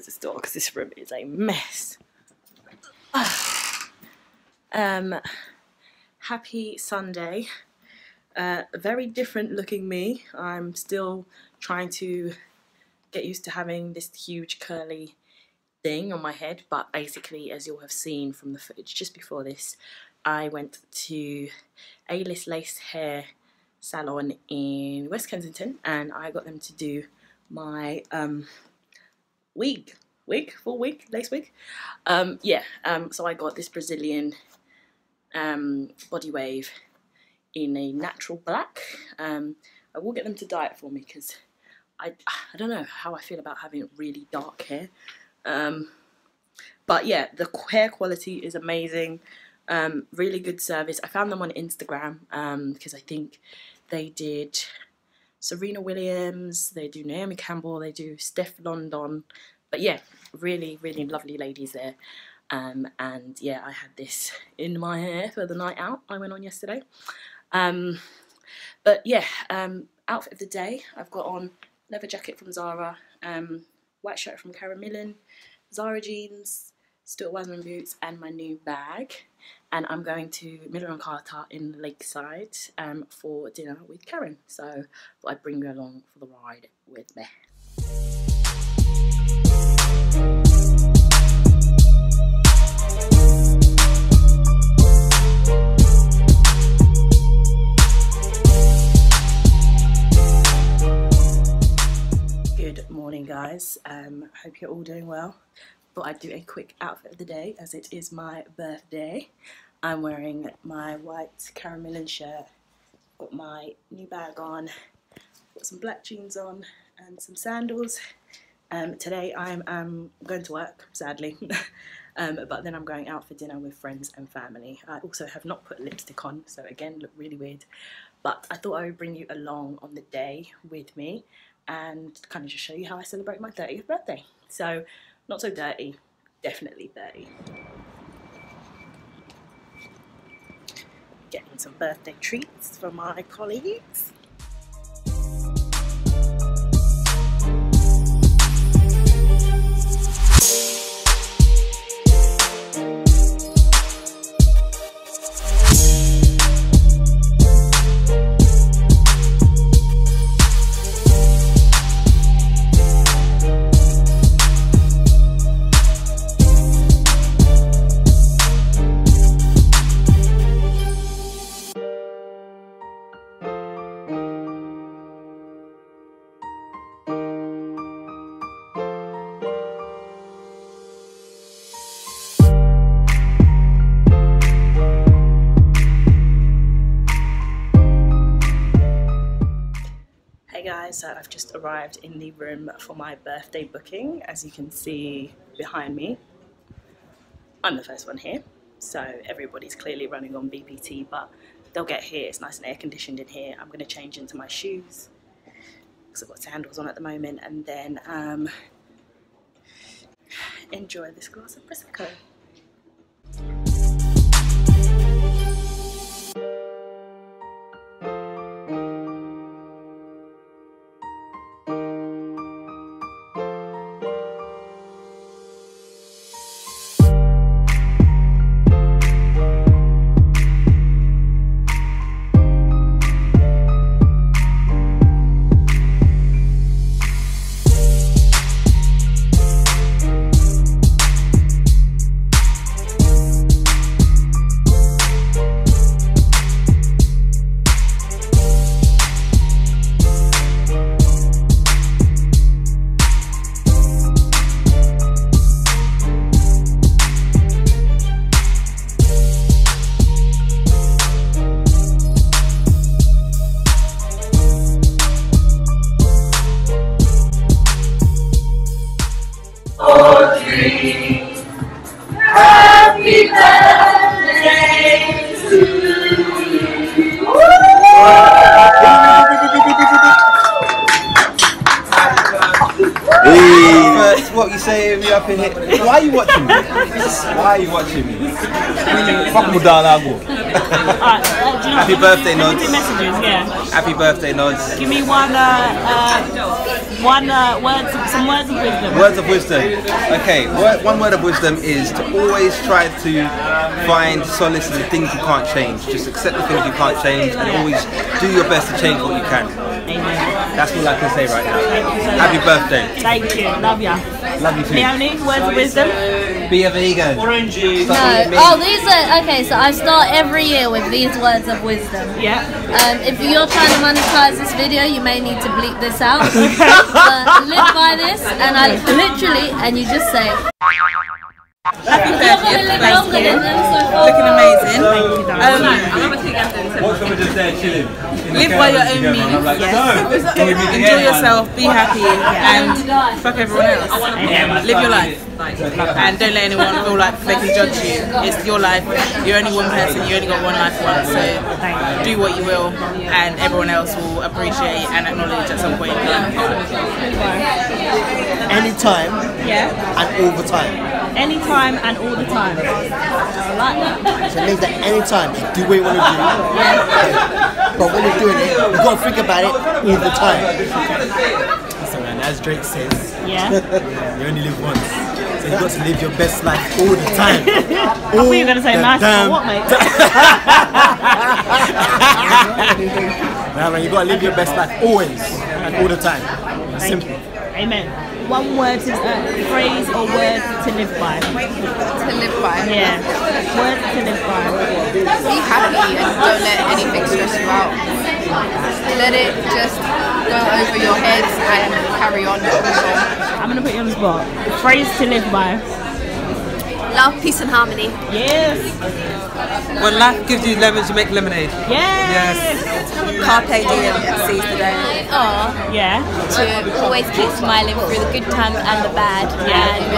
close this door because this room is a mess. Happy Sunday. Very different looking me. I'm still trying to get used to having this huge curly thing on my head, but basically, as you'll have seen from the footage just before this, I went to A-list lace hair salon in West Kensington and I got them to do my full wig, lace wig. So I got this Brazilian body wave in a natural black. I will get them to dye it for me because I don't know how I feel about having really dark hair. But yeah, the hair quality is amazing. Really good service. I found them on Instagram because I think they did Serena Williams, they do Naomi Campbell, they do Steph London. But yeah, really, really lovely ladies there. And yeah, I had this in my hair for the night out I went on yesterday. But yeah, outfit of the day, I've got on leather jacket from Zara, white shirt from Karen Millen, Zara jeans, Stuart Weitzman boots, and my new bag. And I'm going to Miller & Carter in Lakeside for dinner with Karen. So I thought I'd bring you along for the ride with me. Good morning, guys. Hope you're all doing well. Thought I'd do a quick outfit of the day as it is my birthday. I'm wearing my white Karen Millen shirt, got my new bag on, got some black jeans on and some sandals. Today I'm going to work, sadly, but then I'm going out for dinner with friends and family. I also have not put lipstick on, so again look really weird, but I thought I would bring you along on the day with me and kind of just show you how I celebrate my 30th birthday. So not so dirty, definitely 30. Getting some birthday treats for my colleagues. So I've just arrived in the room for my birthday booking. As you can see behind me, I'm the first one here, so everybody's clearly running on BPT, but they'll get here. It's nice and air conditioned in here. I'm going to change into my shoes because I've got sandals on at the moment, and then enjoy this glass of Prosecco. Happy birthday to you. First, what you say me up in here? Why are you watching me? Why are you watching me? Fuck me down, Happy birthday, Nods. Messages, yeah. Happy birthday, Nods. Give me some words of wisdom. Words of wisdom. Okay, one word of wisdom is to always try to find solace in the things you can't change. Just accept the things you can't change and always do your best to change what you can. Amen. That's all I can say right now. Happy birthday. Thank you. Love ya. Love you too. Leonie, words of wisdom? Be a vegan. Orange juice. No. Oh, these are okay. So I start every year with these words of wisdom. Yeah. If you're trying to monetize this video, you may need to bleep this out. Live by this, and I literally, and you just say. Happy birthday, Looking looking amazing. What's someone just there chilling? Live by your own means. Enjoy yourself, be happy, and fuck everyone else. Live your life, and don't let anyone feel like they can judge you. It's your life. You're only one person. You only got one life once. So do what you will, and everyone else will appreciate and acknowledge at some point in time. Anytime, and all the time. Anytime and all the time. I like that. So it means that anytime you do what you want to do, but when you're doing it, you got to think about it all the time. So man, as Drake says, Yeah. you only live once. So you got to live your best life all the time. I thought you were going to say nice for what, mate? Nah, man, you got to live your best life always and all the time. Simple. Amen. One word to phrase or word to live by. To live by. Yeah. Word to live by. Be happy and don't let anything stress you out. Let it just go over your heads and carry on. I'm going to put you on the spot. Phrase to live by. Love, peace and harmony. Yes. When life gives you lemons, you make lemonade. Yes. Carpe diem, seize the day. Yeah. To always keep smiling through the good times and the bad, and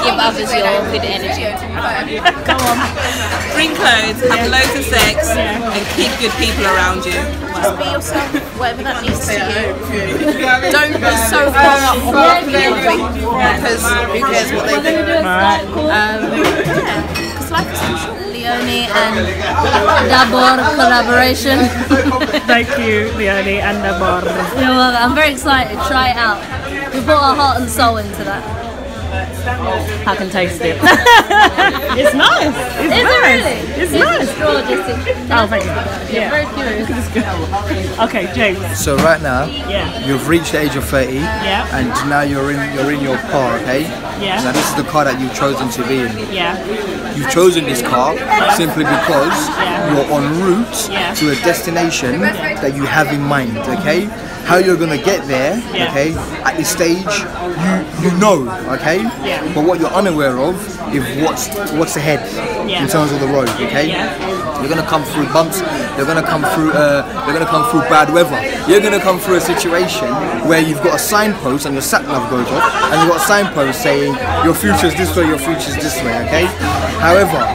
give others your good energy. Go on. Bring clothes, have loads of sex, and keep good people around you. Just be yourself, whatever that means to you. Don't be so hung up on what people think, because who cares what they think. Because life is too short. Leonie and Dabor collaboration. Thank you, Leonie and Nabor. You're welcome. I'm very excited. Try it out. We put our heart and soul into that. I can taste it. It's nice. It's Is it nice. really? It's nice. Straw just Oh, thank you. You're very curious. It's good. Okay, James. So right now, Yeah. you've reached the age of 30, Yeah. and now you're in your car, okay? Yeah. Now this is the car that you've chosen to be in. Yeah. You've chosen this car simply because you're en route to a destination that you have in mind, okay? How you're gonna get there, okay? At this stage, you know, okay? Yeah. But what you're unaware of is what's ahead in terms of the road, okay? You're gonna come through bumps. You're gonna come through. You're gonna come through bad weather. You're gonna come through a situation where you've got a signpost and your sat nav goes off, and you've got a signpost saying your future's this way, your future's this way, okay? However,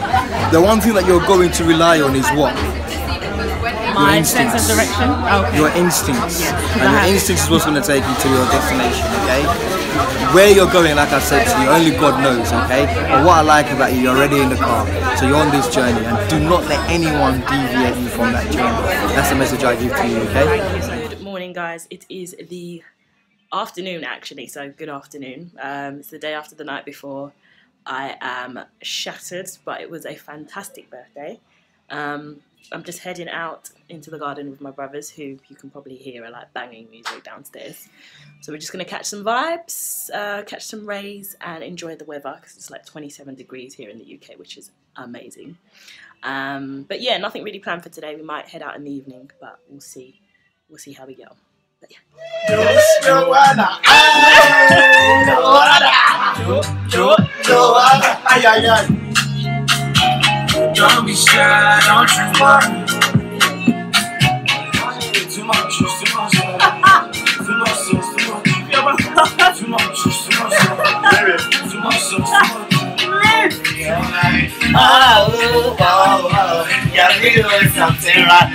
the one thing that you're going to rely on is what? My sense of direction. Okay. Your instincts. And your instincts is what's going to take you to your destination, okay? Where you're going, like I said to you, only God knows, okay? But what I like about you, you're already in the car. So you're on this journey, and do not let anyone deviate you from that journey. That's the message I give to you, okay? Good morning, guys. It is the afternoon, actually, so good afternoon. It's the day after the night before. I am shattered, but it was a fantastic birthday. I'm just heading out into the garden with my brothers, who you can probably hear are like banging music downstairs. So we're just going to catch some vibes, catch some rays, and enjoy the weather, because it's like 27 degrees here in the UK, which is amazing. But yeah, nothing really planned for today. We might head out in the evening, but we'll see. We'll see how we go. But yeah. Don't be shy, don't you worry. Too much, too much, too much, too much, too much, you're doing something right.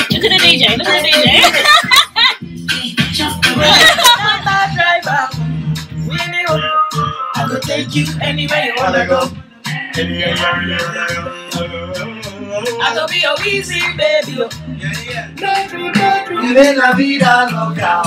Look at the DJ, look at the DJ. me where you wanna go. I go be your easy baby. Vive la vida loca.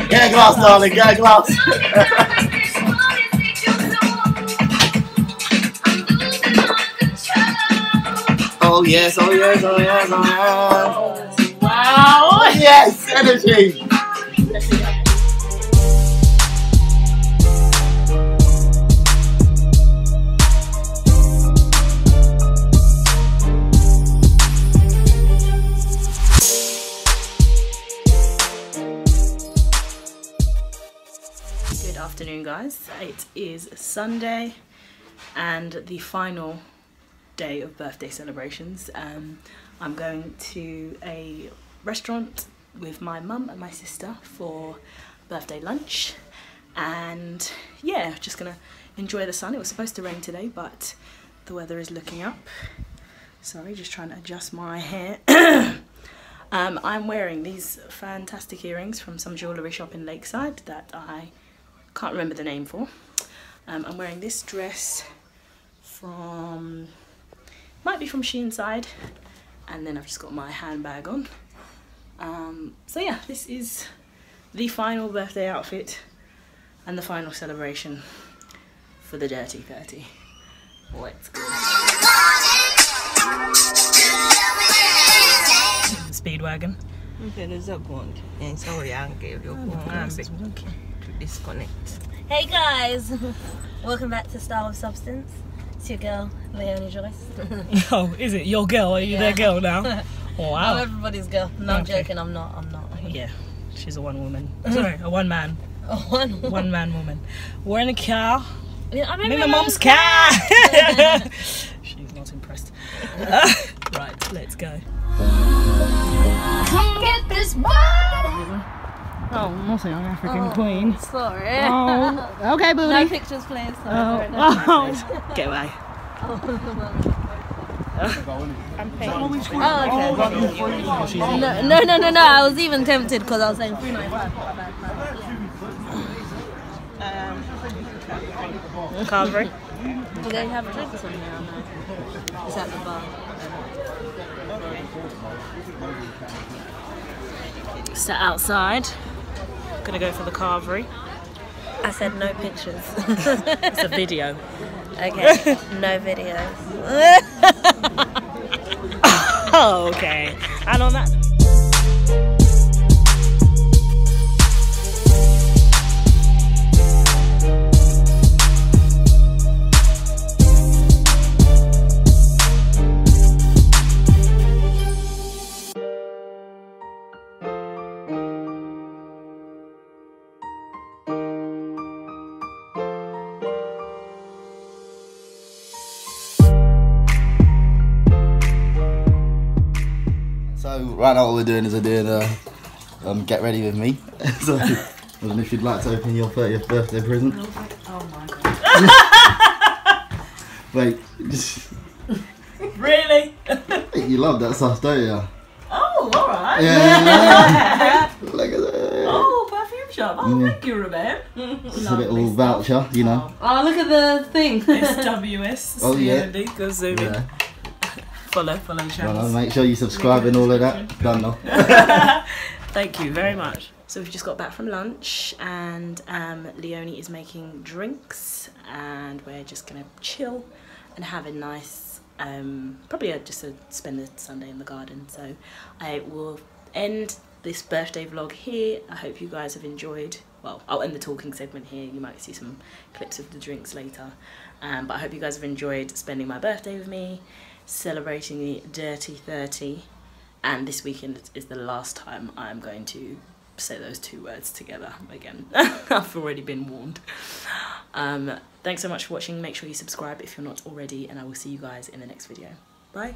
Get a glass, darling, get a glass. Oh yes, oh yes, oh yes, oh yes. Wow! Yes, energy! Good afternoon, guys. It is Sunday and the final day of birthday celebrations. I'm going to a restaurant with my mum and my sister for birthday lunch, and yeah, just gonna enjoy the sun. It was supposed to rain today, but the weather is looking up. Sorry, just trying to adjust my hair. I'm wearing these fantastic earrings from some jewellery shop in Lakeside that I can't remember the name for. I'm wearing this dress from, might be from Sheenside, and then I've just got my handbag on. So yeah, this is the final birthday outfit and the final celebration for the Dirty 30. Let's go. Speedwagon. Disconnect. Hey guys, welcome back to Style of Substance. It's your girl, Leonie Joyce. Oh, is it your girl? Are you their girl now? Oh, wow. I'm everybody's girl. No, I'm joking, I'm not. Yeah, she's a one woman. Sorry, a one man. A one man woman. We're in a car. Yeah, I'm in my mum's car. She's not impressed. Right, let's go. Come get this boy. Oh, nothing, I'm African queen. Sorry. Oh, okay, booty. No pictures, please. Sorry. Oh. Get away. Oh, okay. No. I was even tempted because I was saying 395. Carvery. Do they have drinks on here or no? It's at the bar. Sat outside. Gonna go for the carvery. I said no pictures. It's a video. Okay, no videos. Oh, okay. And on that. So right now what we're doing is we're doing get ready with me. So I don't know if you'd like to open your 30th birthday present. Oh my god. Wait, just Really? you love that sauce, don't you? Oh, alright. Yeah. Look at that. Oh, perfume shop. Oh, thank you, Rebecca. Just a little voucher, you know. Oh, look at the thing. SWS. Oh yeah. Go zoom in. Follow channels. Well, make sure you subscribe and all of that. Done now. Thank you very much. So we've just got back from lunch and Leonie is making drinks and we're just gonna chill and have a nice, probably just to spend the Sunday in the garden. So I will end this birthday vlog here. I hope you guys have enjoyed. Well, I'll end the talking segment here. You might see some clips of the drinks later. But I hope you guys have enjoyed spending my birthday with me, celebrating the Dirty 30, and this weekend is the last time I'm going to say those two words together again. I've already been warned. Thanks so much for watching. Make sure you subscribe if you're not already, and I will see you guys in the next video. Bye.